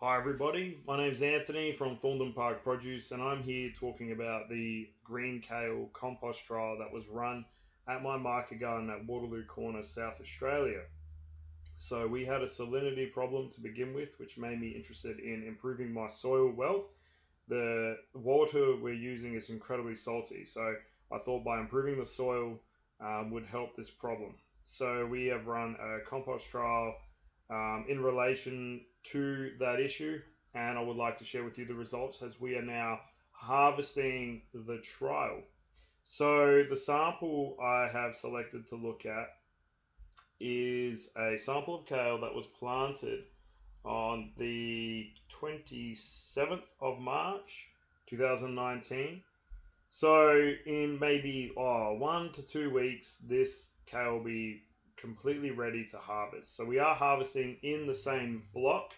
Hi everybody, my name's Anthony from Thorndon Park Produce and I'm here talking about the green kale compost trial that was run at my market garden at Waterloo Corner, South Australia. So we had a salinity problem to begin with, which made me interested in improving my soil wealth. The water we're using is incredibly salty, so I thought by improving the soil would help this problem. So we have run a compost trial in relation to that issue, and I would like to share with you the results as we are now harvesting the trial. So the sample I have selected to look at is a sample of kale that was planted on the 27th of March 2019. So in maybe 1 to 2 weeks, this kale will be completely ready to harvest. So we are harvesting in the same block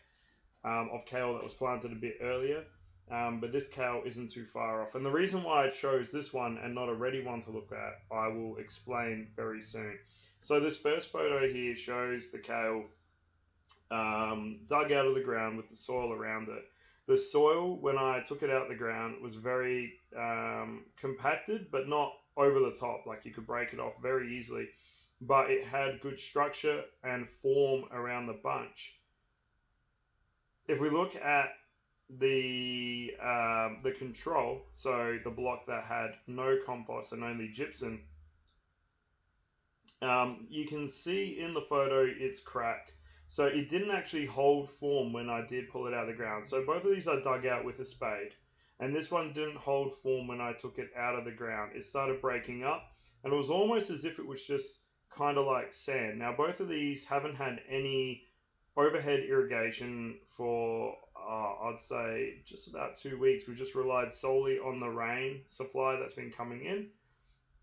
of kale that was planted a bit earlier, but this kale isn't too far off. And the reason why I chose this one and not a ready one to look at, I will explain very soon. So this first photo here shows the kale dug out of the ground with the soil around it. The soil, when I took it out of the ground, was very compacted, but not over the top. Like you could break it off very easily, but it had good structure and form around the bunch. If we look at the control, so the block that had no compost and only gypsum, you can see in the photo it's cracked. So it didn't actually hold form when I did pull it out of the ground. So both of these I dug out with a spade, and this one didn't hold form when I took it out of the ground. It started breaking up, and it was almost as if it was just kind of like sand. Now both of these haven't had any overhead irrigation for I'd say just about 2 weeks. We've just relied solely on the rain supply that's been coming in,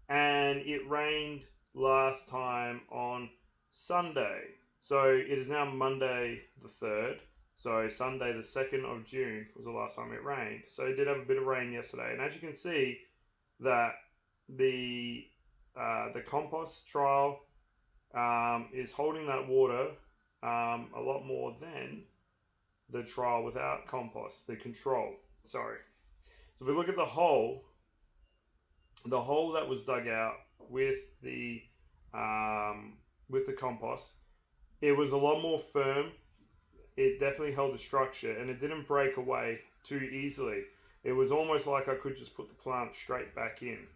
and it rained last time on Sunday. So it is now Monday the 3rd. So Sunday the 2nd of June was the last time it rained. So it did have a bit of rain yesterday. And as you can see that the compost trial is holding that water a lot more than the trial without compost, the control, sorry. So if we look at the hole that was dug out with the compost, it was a lot more firm. It definitely held the structure, and it didn't break away too easily. It was almost like I could just put the plant straight back in.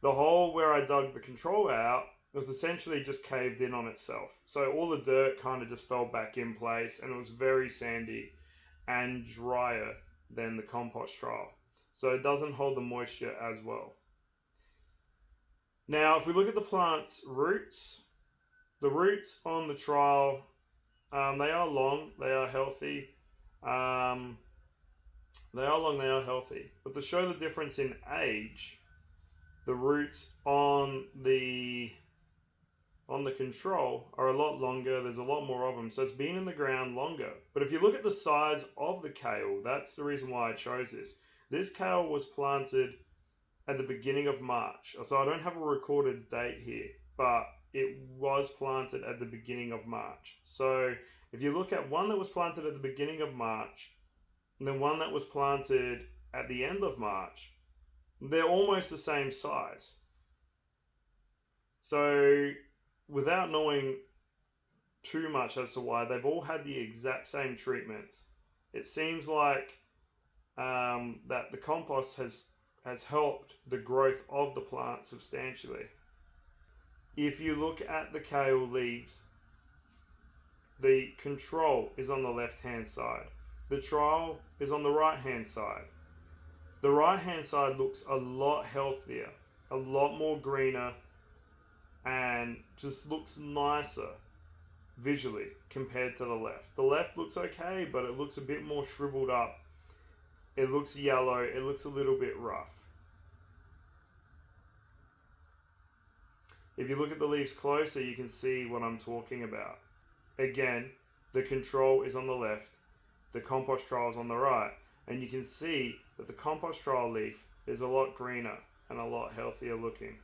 The hole where I dug the control out was essentially just caved in on itself. So all the dirt kind of just fell back in place, and it was very sandy and drier than the compost trial. So it doesn't hold the moisture as well. Now, if we look at the plant's roots, the roots on the trial, they are long, they are healthy. They are long, they are healthy. But to show the difference in age, the roots on the control are a lot longer. There's a lot more of them, so it's been in the ground longer. But if you look at the size of the kale, that's the reason why I chose this. This kale was planted at the beginning of March. So I don't have a recorded date here, but it was planted at the beginning of March. So if you look at one that was planted at the beginning of March, and then one that was planted at the end of March, they're almost the same size. So without knowing too much as to why, they've all had the exact same treatments. It seems like that the compost has helped the growth of the plant substantially. If you look at the kale leaves, the control is on the left hand side. The trial is on the right hand side. The right hand side looks a lot healthier, a lot more greener, and just looks nicer visually compared to the left. The left looks okay, but it looks a bit more shriveled up. It looks yellow, it looks a little bit rough. If you look at the leaves closer, you can see what I'm talking about. Again, the control is on the left, the compost trial is on the right, and you can see that the compost trial leaf is a lot greener and a lot healthier looking.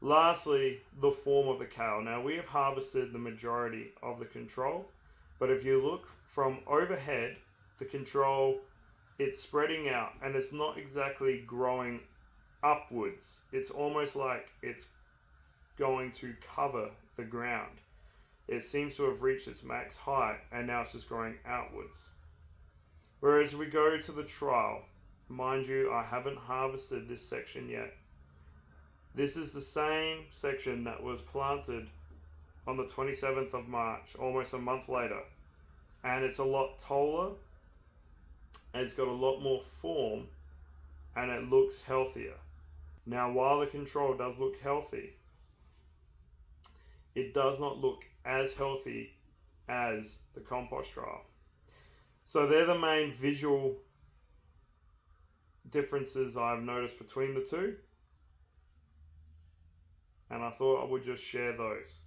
Lastly, the form of the kale. Now we have harvested the majority of the control, but if you look from overhead, the control, it's spreading out and it's not exactly growing upwards. It's almost like it's going to cover the ground. It seems to have reached its max height and now it's just growing outwards. Whereas we go to the trial, mind you, I haven't harvested this section yet. This is the same section that was planted on the 27th of March, almost a month later. And it's a lot taller, and it's got a lot more form, and it looks healthier. Now, while the control does look healthy, it does not look as healthy as the compost trial. So they're the main visual differences I've noticed between the two, and I thought I would just share those.